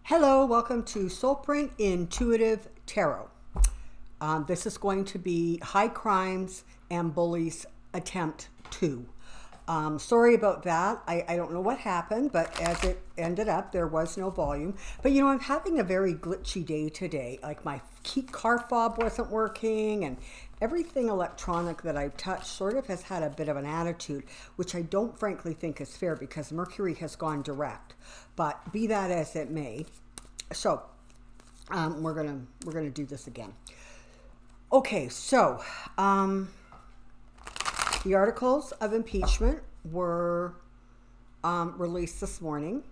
Hello, welcome to Soulprint Intuitive Tarot. This is going to be High Crimes and Bullies Attempt 2. Sorry about that. I don't know what happened, but as it ended up, there was no volume. But you know, I'm having a very glitchy day today. Like my car fob wasn't working and everything electronic that I've touched sort of has had a bit of an attitude, which I don't frankly think is fair because Mercury has gone direct. But be that as it may, so we're gonna do this again. Okay, so the articles of impeachment were released this morning.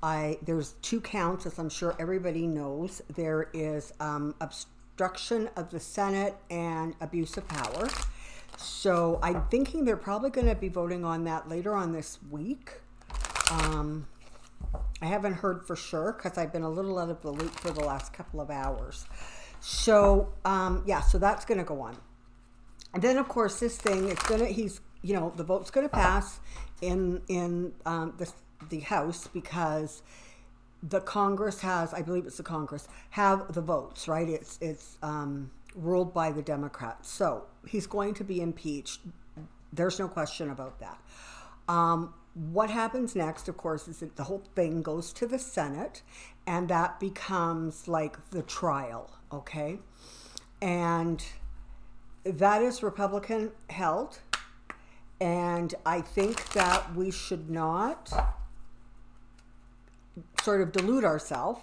There's two counts, as I'm sure everybody knows. There is obstruction of the Senate and abuse of power. So I'm thinking they're probably going to be voting on that later on this week. I haven't heard for sure because I've been a little out of the loop for the last couple of hours. So yeah, so that's going to go on. And then of course this thing, the vote's going to pass in the House because the Congress has, I believe it's the Congress, have the votes, right? It's ruled by the Democrats. So he's going to be impeached. There's no question about that. What happens next, of course, is that the whole thing goes to the Senate, and that becomes like the trial, okay? And that is Republican held, and I think that we should not sort of delude ourselves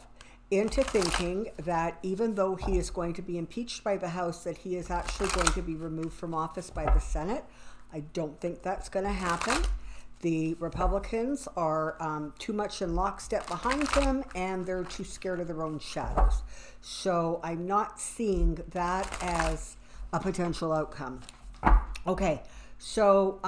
into thinking that even though he is going to be impeached by the House, that he is actually going to be removed from office by the Senate. I don't think that's going to happen. The Republicans are too much in lockstep behind him, and they're too scared of their own shadows. So I'm not seeing that as a potential outcome. Okay, so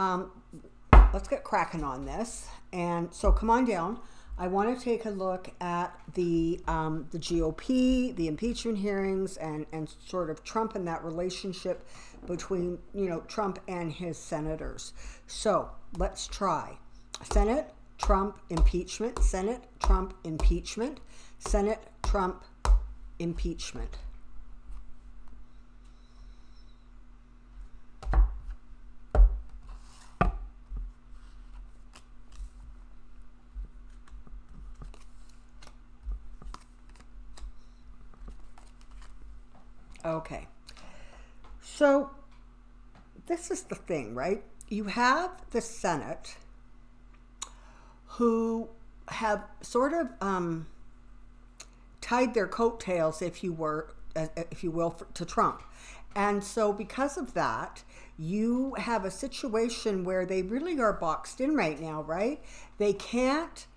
let's get cracking on this. And so come on down. I want to take a look at the GOP, the impeachment hearings, and sort of Trump and that relationship between, Trump and his senators. So let's try. Senate, Trump, impeachment. Senate, Trump, impeachment. Senate, Trump, impeachment. Okay, so this is the thing, right? You have the Senate who have sort of tied their coattails, if you will, to Trump. And so because of that, you have a situation where they really are boxed in right now, right? They can't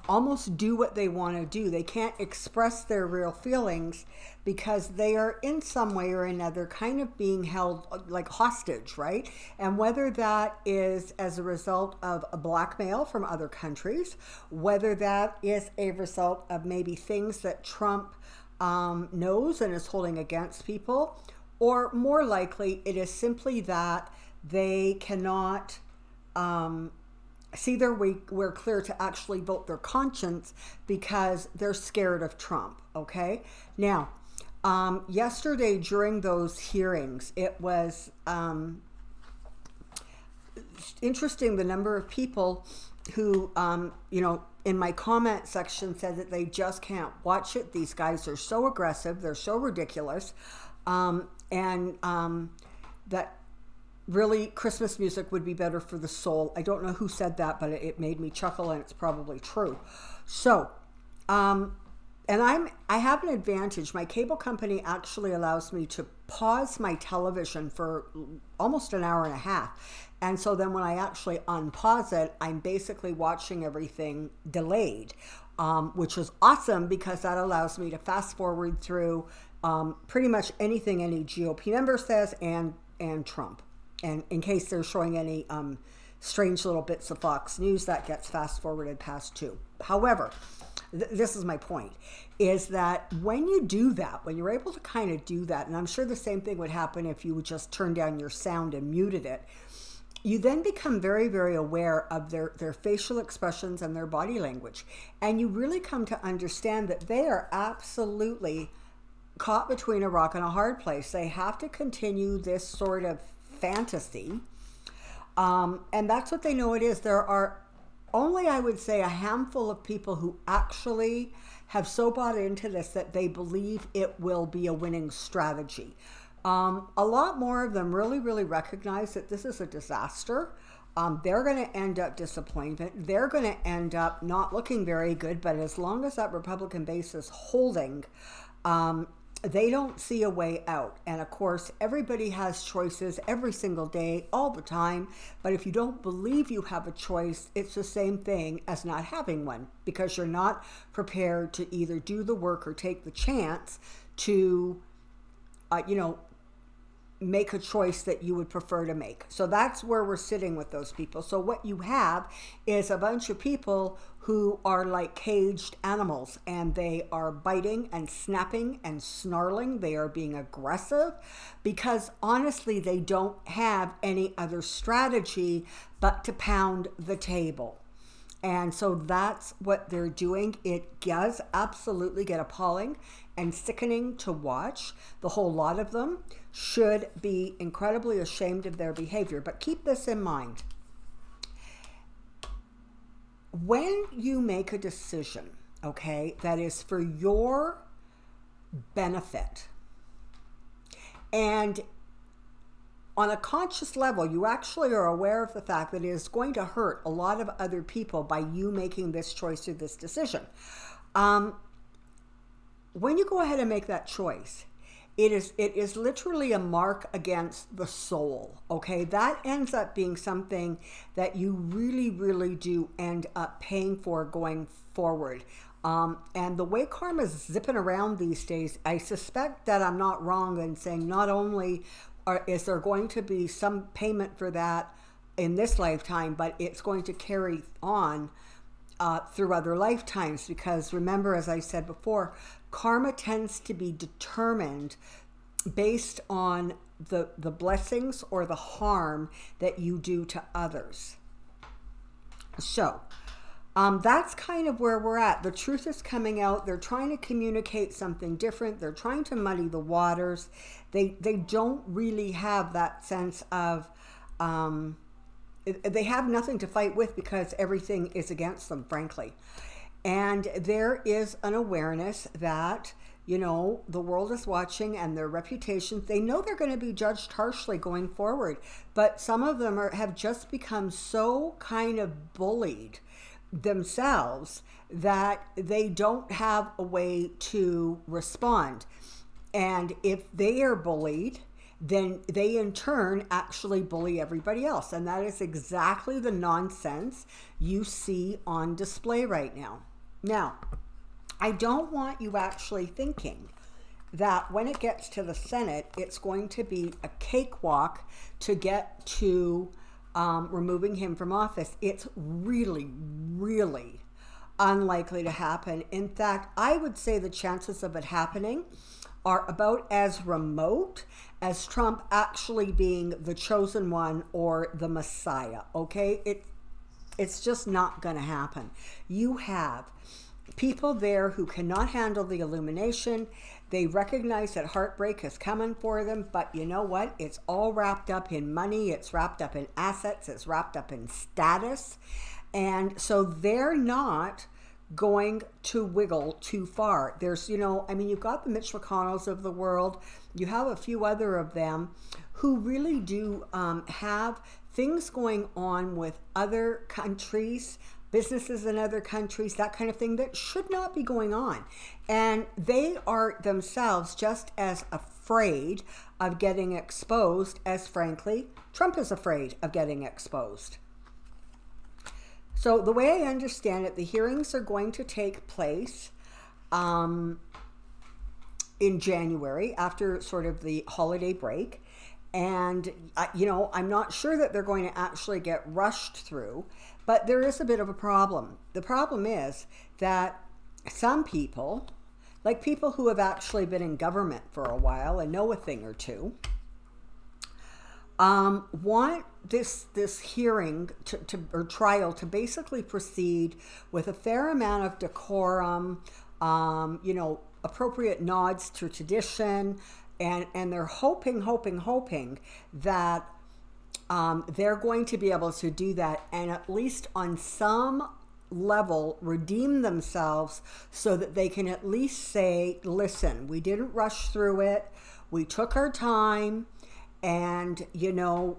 almost do what they want to do. They can't express their real feelings because they are in some way or another kind of being held like hostage, right? And whether that is as a result of a blackmail from other countries, whether that is a result of maybe things that Trump knows and is holding against people, or more likely it is simply that they cannot see their way where clear to actually vote their conscience because they're scared of Trump, okay? Now, yesterday during those hearings, it was interesting the number of people who, in my comment section said that they just can't watch it. These guys are so aggressive. They're so ridiculous. That really Christmas music would be better for the soul. I don't know who said that, but it made me chuckle, and it's probably true. So, and I have an advantage. My cable company actually allows me to pause my television for almost an hour and a half. And so then when I actually unpause it, I'm basically watching everything delayed, which is awesome because that allows me to fast forward through pretty much anything any GOP member says and Trump. And in case they're showing any strange little bits of Fox News, that gets fast forwarded past too. However, this is my point, is that when you do that, when you're able to kind of do that, and I'm sure the same thing would happen if you would just turn down your sound and muted it, you then become very, very aware of their facial expressions and their body language. And you really come to understand that they are absolutely caught between a rock and a hard place. They have to continue this sort of fantasy. And that's what they know it is. There are only, I would say, a handful of people who actually have so bought into this that they believe it will be a winning strategy. A lot more of them really, really recognize that this is a disaster. They're going to end up disappointed. They're going to end up not looking very good. But as long as that Republican base is holding, they don't see a way out. And of course, everybody has choices every single day, all the time. But if you don't believe you have a choice, it's the same thing as not having one, because you're not prepared to either do the work or take the chance to, make a choice that you would prefer to make. So that's where we're sitting with those people. So what you have is a bunch of people who are like caged animals, and they are biting and snapping and snarling. They are being aggressive because honestly, they don't have any other strategy but to pound the table. And so that's what they're doing. It does absolutely get appalling and sickening to watch. The whole lot of them should be incredibly ashamed of their behavior. But keep this in mind. When you make a decision, okay, that is for your benefit, and on a conscious level, you actually are aware of the fact that it is going to hurt a lot of other people by you making this choice or this decision. When you go ahead and make that choice, it is literally a mark against the soul, okay? That ends up being something that you really, really do end up paying for going forward. And the way karma's zipping around these days, I suspect that I'm not wrong in saying not only is there going to be some payment for that in this lifetime, but it's going to carry on through other lifetimes. Because remember, as I said before, karma tends to be determined based on the blessings or the harm that you do to others. So that's kind of where we're at. The truth is coming out. They're trying to communicate something different. They're trying to muddy the waters. They don't really have that sense of, they have nothing to fight with because everything is against them, frankly. And there is an awareness that, the world is watching, and their reputations, they know they're going to be judged harshly going forward. But some of them have just become so kind of bullied themselves that they don't have a way to respond. And if they are bullied, then they in turn actually bully everybody else. And that is exactly the nonsense you see on display right now. Now, I don't want you actually thinking that when it gets to the Senate, it's going to be a cakewalk to get to removing him from office. It's really, really unlikely to happen. In fact, I would say the chances of it happening are about as remote as Trump actually being the chosen one or the Messiah, okay? It's just not going to happen. You have people there who cannot handle the illumination. They recognize that heartbreak is coming for them, but you know what? It's all wrapped up in money. It's wrapped up in assets. It's wrapped up in status. And so they're not going to wiggle too far. There's, you've got the Mitch McConnells of the world. You have a few other of them who really do have things going on with other countries, businesses in other countries, that kind of thing that should not be going on. And they are themselves just as afraid of getting exposed as, frankly, Trump is afraid of getting exposed. So the way I understand it, the hearings are going to take place in January after sort of the holiday break. And, I'm not sure that they're going to actually get rushed through, but there is a bit of a problem. The problem is that some people, like people who have actually been in government for a while and know a thing or two, want this hearing or trial to basically proceed with a fair amount of decorum, you know, appropriate nods to tradition, and they're hoping that they're going to be able to do that and at least on some level redeem themselves so that they can at least say, listen, we didn't rush through it, we took our time, and you know,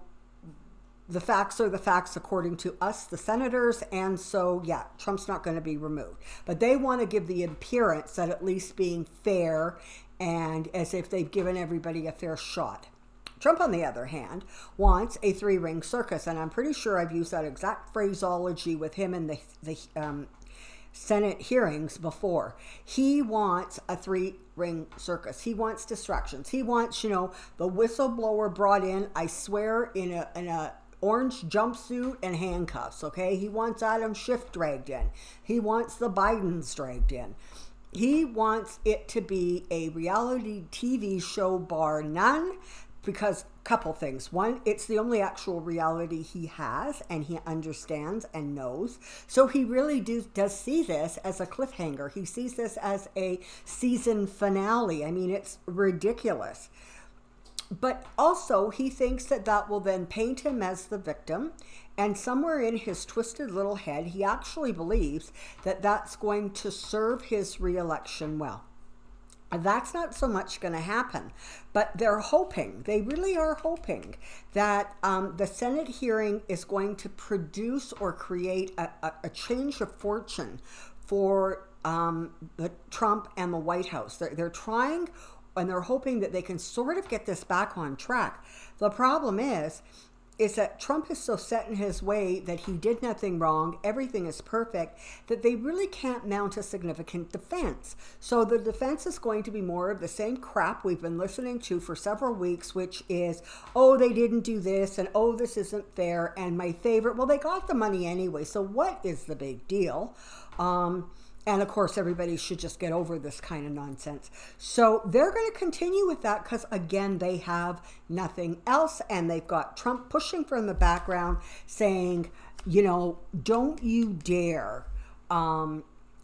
the facts are the facts according to us, the senators, and so yeah, Trump's not going to be removed. But they want to give the appearance that at least being fair and as if they've given everybody a fair shot. Trump, on the other hand, wants a three-ring circus, and I'm pretty sure I've used that exact phraseology with him in the Senate hearings before. He wants a three-ring circus. He wants distractions. He wants, you know, the whistleblower brought in, I swear, in a orange jumpsuit and handcuffs, okay? He wants Adam Schiff dragged in. He wants the Bidens dragged in. He wants it to be a reality TV show bar none, because couple things. One, it's the only actual reality he has and he understands and knows. So he really does see this as a cliffhanger. He sees this as a season finale. I mean, it's ridiculous. But also he thinks that that will then paint him as the victim. And somewhere in his twisted little head, he actually believes that that's going to serve his reelection well. That's not so much going to happen, but they're hoping, they really are hoping that the Senate hearing is going to produce or create a change of fortune for the Trump and the White House. They're trying and they're hoping that they can sort of get this back on track. The problem is that Trump is so set in his way that he did nothing wrong, everything is perfect, that they really can't mount a significant defense. So the defense is going to be more of the same crap we've been listening to for several weeks, which is, oh, they didn't do this, and oh, this isn't fair, and my favorite, well, they got the money anyway, so what is the big deal? And of course, everybody should just get over this kind of nonsense. So they're going to continue with that because, again, they have nothing else. And they've got Trump pushing from the background saying, you know, don't you dare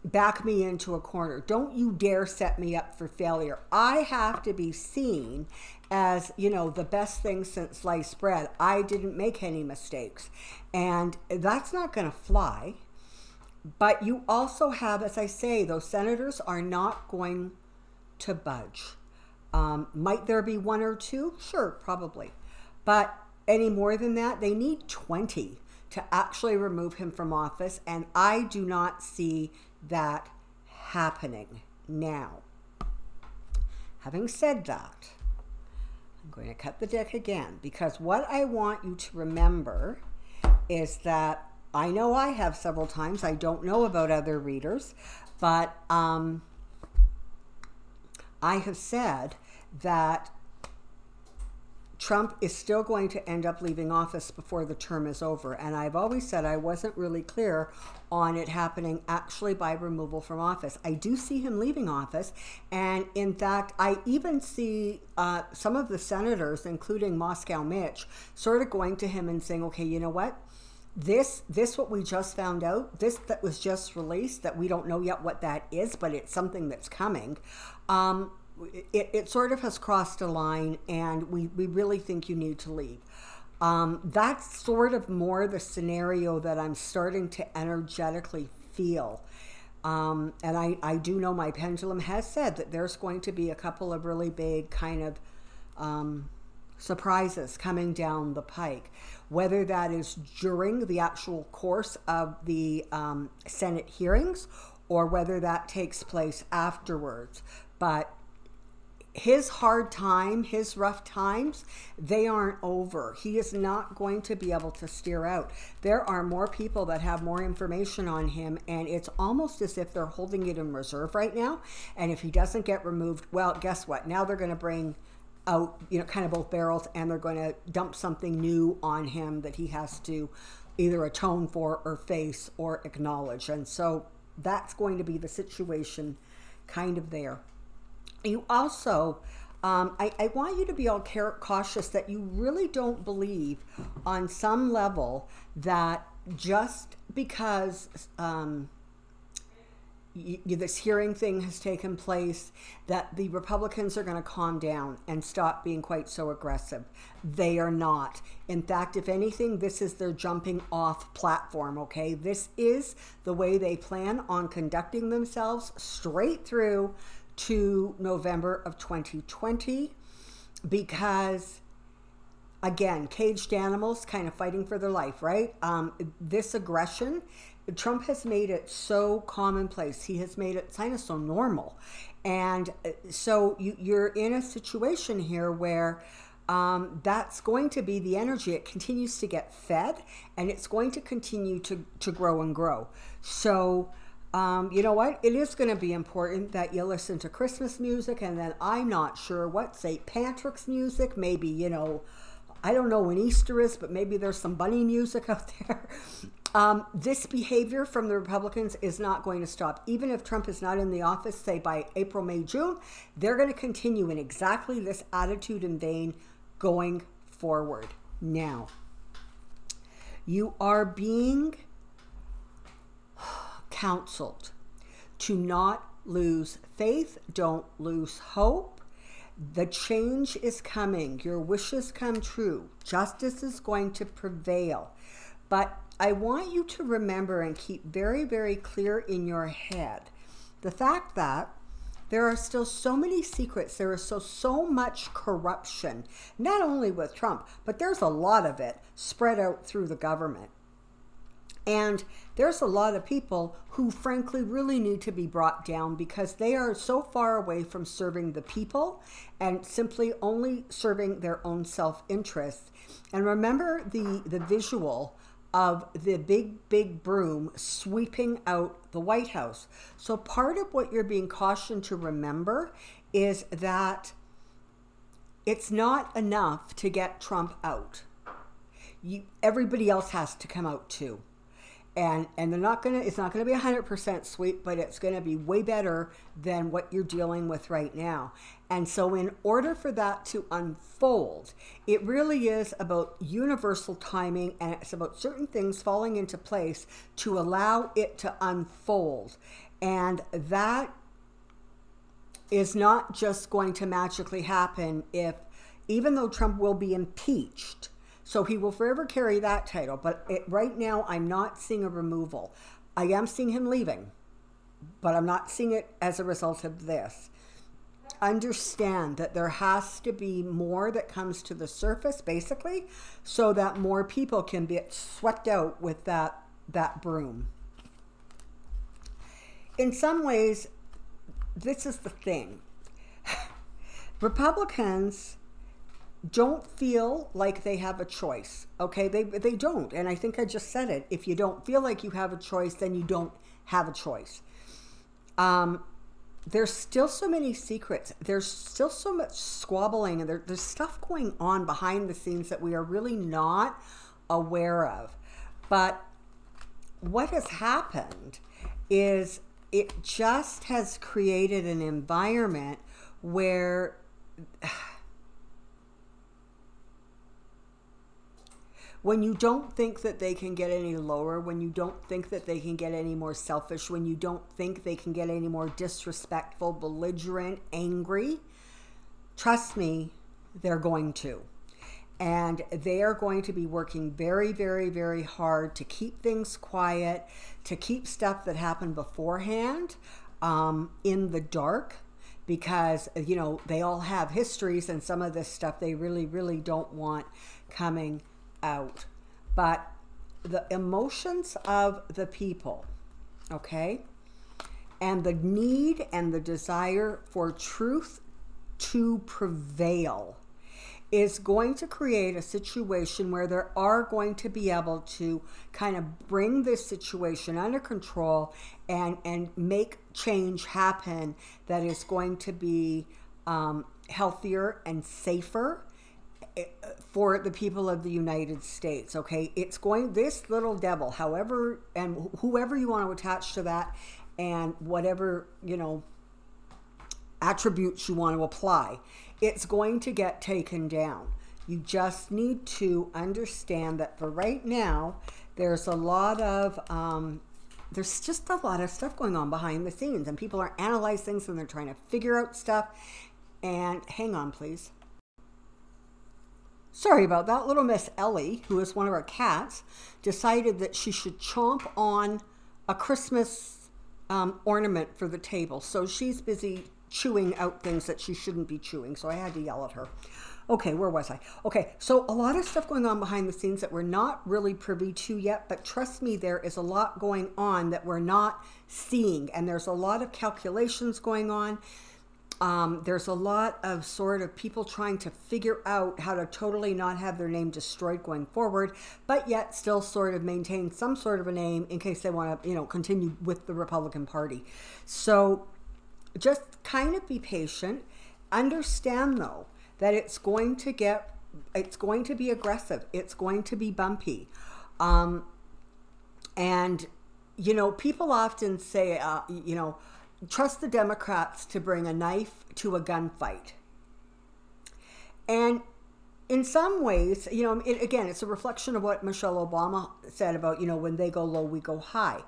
back me into a corner. Don't you dare set me up for failure. I have to be seen as, you know, the best thing since sliced bread. I didn't make any mistakes. And that's not going to fly. But you also have, as I say, those senators are not going to budge. Might there be one or two? Sure, probably. But any more than that, they need 20 to actually remove him from office. And I do not see that happening now. Having said that, I'm going to cut the deck again, because what I want you to remember is that I know I have several times. I don't know about other readers, but I have said that Trump is still going to end up leaving office before the term is over. And I've always said I wasn't really clear on it happening actually by removal from office. I do see him leaving office. And in fact, I even see some of the senators, including Moscow Mitch, sort of going to him and saying, okay, you know what? This what we just found out, this that was just released, that we don't know yet what that is, but it's something that's coming. It sort of has crossed a line, and we really think you need to leave. That's sort of more the scenario that I'm starting to energetically feel. And I do know my pendulum has said that there's going to be a couple of really big kind of surprises coming down the pike, whether that is during the actual course of the Senate hearings or whether that takes place afterwards. But his hard time, his rough times, they aren't over. He is not going to be able to steer out. There are more people that have more information on him, and it's almost as if they're holding it in reserve right now. And if he doesn't get removed, well, guess what? Now they're going to bring out, you know, kind of both barrels, and they're going to dump something new on him that he has to either atone for or face or acknowledge. And so that's going to be the situation kind of there. You also I want you to be all cautious that you really don't believe on some level that just because this hearing thing has taken place, that the Republicans are going to calm down and stop being quite so aggressive. They are not. In fact, if anything, this is their jumping off platform, okay? This is the way they plan on conducting themselves straight through to November of 2020, because again, caged animals kind of fighting for their life, right? This aggression, Trump has made it so commonplace. He has made it kind of so normal. And so you're in a situation here where that's going to be the energy. It continues to get fed, and it's going to continue to grow and grow. So you know what? It is going to be important that you listen to Christmas music, and then I'm not sure what, St. Patrick's music, maybe, you know, I don't know when Easter is, but maybe there's some bunny music out there. This behavior from the Republicans is not going to stop. Even if Trump is not in the office, say by April, May, June, they're going to continue in exactly this attitude and vein going forward. Now, you are being counseled to not lose faith. Don't lose hope. The change is coming. Your wishes come true. Justice is going to prevail. But I want you to remember and keep very, very clear in your head the fact that there are still so many secrets. There is so much corruption, not only with Trump, but there's a lot of it spread out through the government. And there's a lot of people who frankly really need to be brought down because they are so far away from serving the people and simply only serving their own self-interest. And remember the visual of the big broom sweeping out the White House. So part of what you're being cautioned to remember is that it's not enough to get Trump out. Everybody else has to come out too. And they're not gonna, it's not gonna be 100% sweep, but it's gonna be way better than what you're dealing with right now. And so in order for that to unfold, it really is about universal timing, and it's about certain things falling into place to allow it to unfold. And that is not just going to magically happen even though Trump will be impeached. So he will forever carry that title. But right now, I'm not seeing a removal. I am seeing him leaving, but I'm not seeing it as a result of this. Understand that there has to be more that comes to the surface, basically, so that more people can be swept out with that broom. In some ways, this is the thing. Republicans don't feel like they have a choice, okay? They don't, and I think I just said it. If you don't feel like you have a choice, then you don't have a choice. There's still so many secrets. There's still so much squabbling, and there's stuff going on behind the scenes that we are really not aware of. But what has happened is it just has created an environment where when you don't think that they can get any lower, when you don't think that they can get any more selfish, when you don't think they can get any more disrespectful, belligerent, angry, trust me, they're going to. And they are going to be working very, very, very hard to keep things quiet, to keep stuff that happened beforehand in the dark, because, you know, they all have histories, and some of this stuff they really, really don't want coming out. But the emotions of the people, okay, and the need and the desire for truth to prevail is going to create a situation where they are going to be able to kind of bring this situation under control and make change happen that is going to be healthier and safer for the people of the United States, okay? It's going, this little devil, however, and whoever you want to attach to that, and whatever, you know, attributes you want to apply, it's going to get taken down. You just need to understand that for right now, there's a lot of, there's just a lot of stuff going on behind the scenes, and people are analyzing things and they're trying to figure out stuff. And hang on, please. Sorry about that. Little Miss Ellie, who is one of our cats, decided that she should chomp on a Christmas ornament for the table. So she's busy chewing out things that she shouldn't be chewing. So I had to yell at her. Okay, where was I? Okay, so a lot of stuff going on behind the scenes that we're not really privy to yet, but trust me, there is a lot going on that we're not seeing, and there's a lot of calculations going on. There's a lot of sort of people trying to figure out how to totally not have their name destroyed going forward, but yet still sort of maintain some sort of a name in case they want to, continue with the Republican Party. So just kind of be patient. Understand, though, that it's going to be aggressive. It's going to be bumpy. And, people often say, trust the Democrats to bring a knife to a gunfight. And in some ways, again, it's a reflection of what Michelle Obama said about, when they go low, we go high.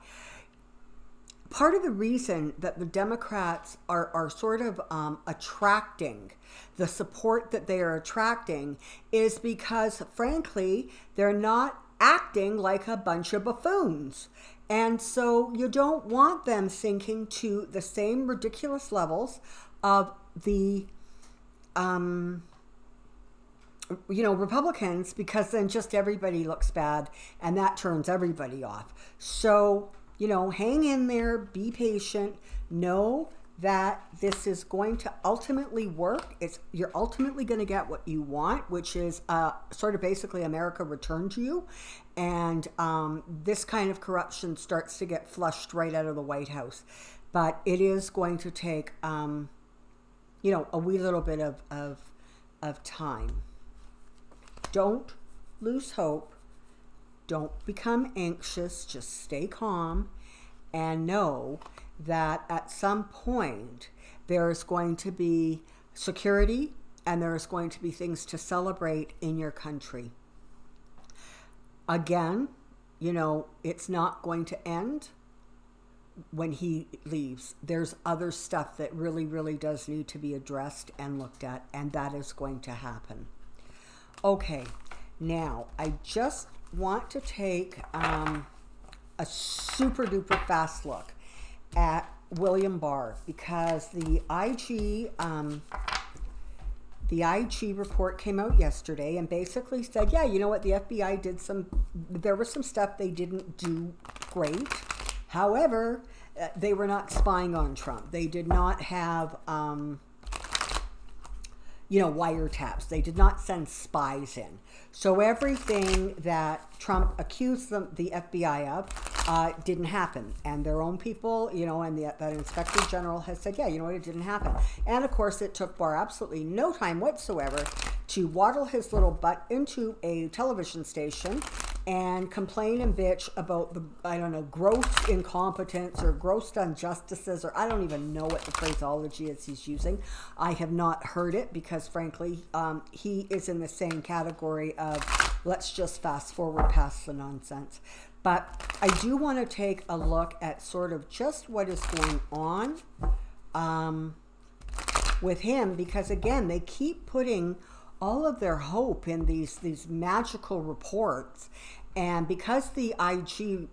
Part of the reason that the Democrats are sort of attracting the support that they are attracting is because, frankly, they're not acting like a bunch of buffoons. And so you don't want them sinking to the same ridiculous levels of the, Republicans, because then just everybody looks bad and that turns everybody off. So, hang in there, be patient, know that this is going to ultimately work. You're ultimately going to get what you want, which is sort of basically America returned to you. And this kind of corruption starts to get flushed right out of the White House. But it is going to take, a wee little bit of time. Don't lose hope. Don't become anxious. Just stay calm and know that at some point there is going to be security and there is going to be things to celebrate in your country. Again, it's not going to end when he leaves. There's other stuff that really, really does need to be addressed and looked at, and that is going to happen. Okay, now I just want to take a super duper fast look at William Barr, because the IG report came out yesterday and basically said, yeah, you know what, the FBI there was some stuff they didn't do great. However, they were not spying on Trump. They did not have, wiretaps. They did not send spies in. So everything that Trump accused the FBI of didn't happen. And their own people, and that Inspector General has said, yeah, you know what, it didn't happen. And of course, it took Barr absolutely no time whatsoever to waddle his little butt into a television station and complain and bitch about the, gross incompetence or gross injustices, or I don't even know what the phraseology is he's using. I have not heard it because, frankly, he is in the same category of let's just fast forward past the nonsense. But I do want to take a look at sort of just what is going on with him, because, again, they keep putting all of their hope in these magical reports. And because the IG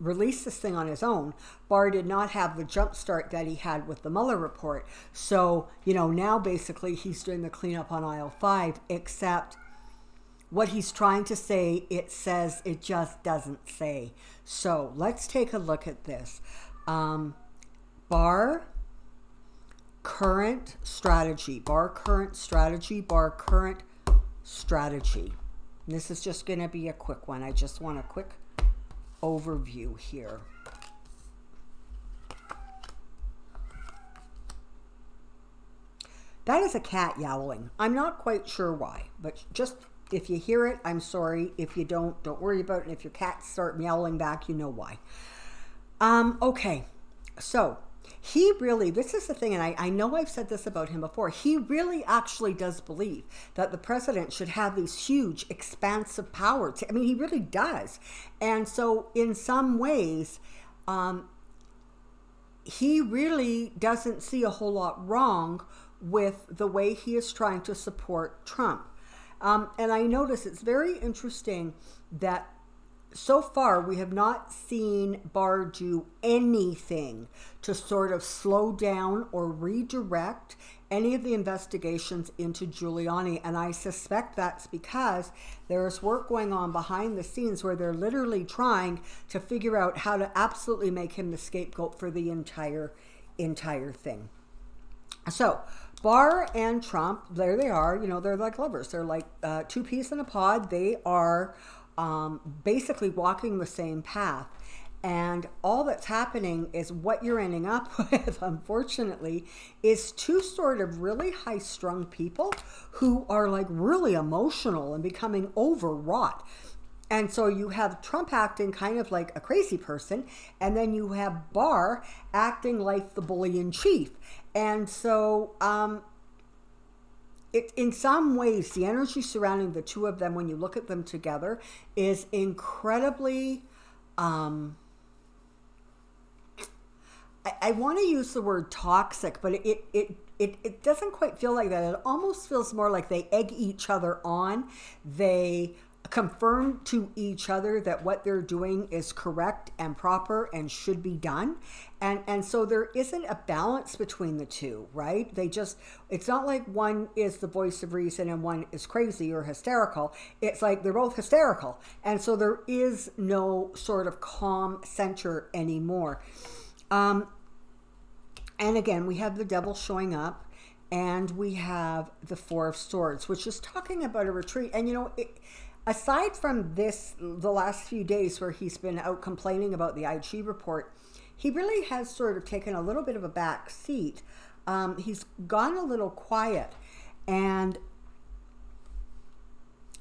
released this thing on his own, Barr did not have the jump start that he had with the Mueller report. So, now basically he's doing the cleanup on aisle 5, except what he's trying to say, it says, it just doesn't say. So let's take a look at this. Barr current strategy. And this is just going to be a quick one. I just want a quick overview here. That is a cat yowling. I'm not quite sure why, but just if you hear it, I'm sorry. If you don't worry about it. And if your cats start meowing back, you know why. Okay, so he really, this is the thing, and I know I've said this about him before, he really actually does believe that the president should have these huge, expansive powers. I mean, he really does. And so in some ways, he really doesn't see a whole lot wrong with the way he is trying to support Trump. And I notice it's very interesting that so far we have not seen Barr do anything to sort of slow down or redirect any of the investigations into Giuliani. And I suspect that's because there's work going on behind the scenes where they're literally trying to figure out how to absolutely make him the scapegoat for the entire thing. So Barr and Trump, there they are, you know, they're like lovers. They're like two peas in a pod. They are basically walking the same path. And all that's happening is what you're ending up with, unfortunately, is two sort of really high-strung people who are like really emotional and becoming overwrought. And so you have Trump acting kind of like a crazy person, and then you have Barr acting like the bully in chief. And so in some ways, the energy surrounding the two of them, when you look at them together, is incredibly, I want to use the word toxic, but it doesn't quite feel like that. It almost feels more like they egg each other on. They confirm to each other that what they're doing is correct and proper and should be done. And so there isn't a balance between the two, right? It's not like one is the voice of reason and one is crazy or hysterical. It's like they're both hysterical. And so there is no sort of calm center anymore. And again, we have the devil showing up, and we have the Four of Swords, which is talking about a retreat. And, you know, aside from the last few days where he's been out complaining about the IG report, he really has sort of taken a little bit of a back seat. He's gone a little quiet, and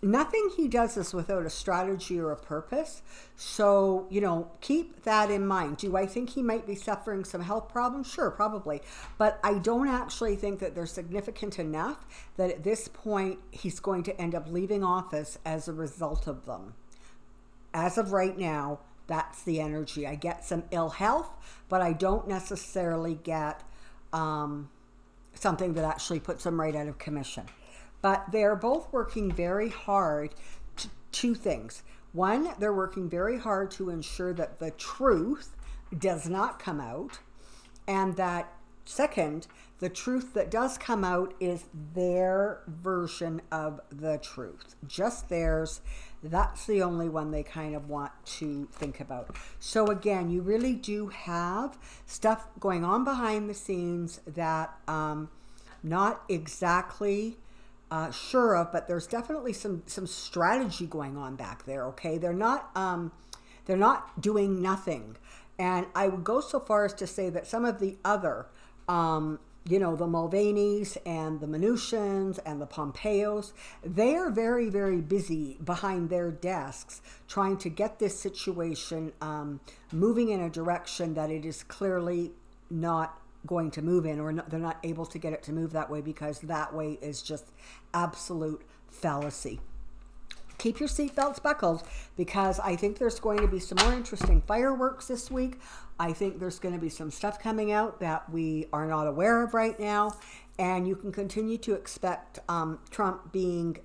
nothing he does is without a strategy or a purpose. So, you know, keep that in mind. Do I think he might be suffering some health problems? Sure, probably. But I don't actually think that they're significant enough that at this point he's going to end up leaving office as a result of them. As of right now, that's the energy. I get some ill health, but I don't necessarily get something that actually puts him right out of commission. But they're both working very hard to two things. One, they're working very hard to ensure that the truth does not come out. And that second, the truth that does come out is their version of the truth. Just theirs. That's the only one they kind of want to think about. So again, you really do have stuff going on behind the scenes that not exactly sure of, but there's definitely some strategy going on back there. Okay, they're not doing nothing, and I would go so far as to say that some of the other, you know, the Mulvaney's and the Mnuchins and the Pompeos, they are very, very busy behind their desks trying to get this situation moving in a direction that it is clearly not going to move in, or they're not able to get it to move that way, because that way is just absolute fallacy. Keep your seatbelts buckled, because I think there's going to be some more interesting fireworks this week. I think there's going to be some stuff coming out that we are not aware of right now, and you can continue to expect Trump being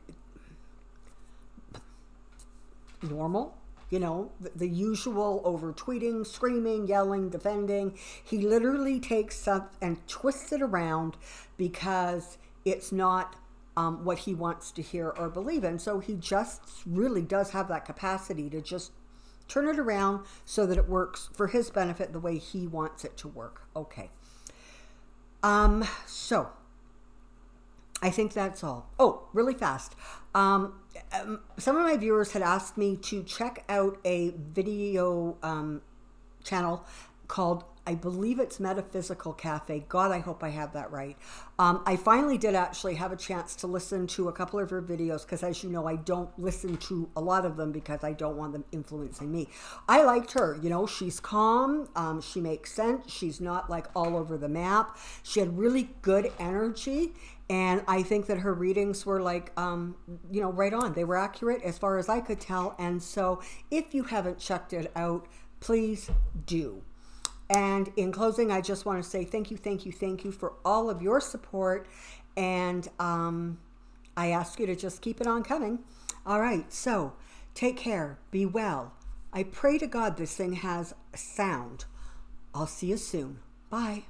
normal. You know, the usual over tweeting, screaming, yelling, defending. He literally takes stuff and twists it around because it's not what he wants to hear or believe in. So he just really does have that capacity to just turn it around so that it works for his benefit the way he wants it to work. Okay. So I think that's all. Oh, really fast. Some of my viewers had asked me to check out a video channel called I believe it's Metaphysical Cafe. God, I hope I have that right. I finally did actually have a chance to listen to a couple of her videos because, as you know, I don't listen to a lot of them because I don't want them influencing me. I liked her. You know, she's calm. She makes sense. She's not like all over the map. She had really good energy. And I think that her readings were like, you know, right on. They were accurate as far as I could tell. And so if you haven't checked it out, please do. And in closing, I just want to say thank you, thank you, thank you for all of your support. And I ask you to just keep it on coming. All right, so take care. Be well. I pray to God this thing has sound. I'll see you soon. Bye.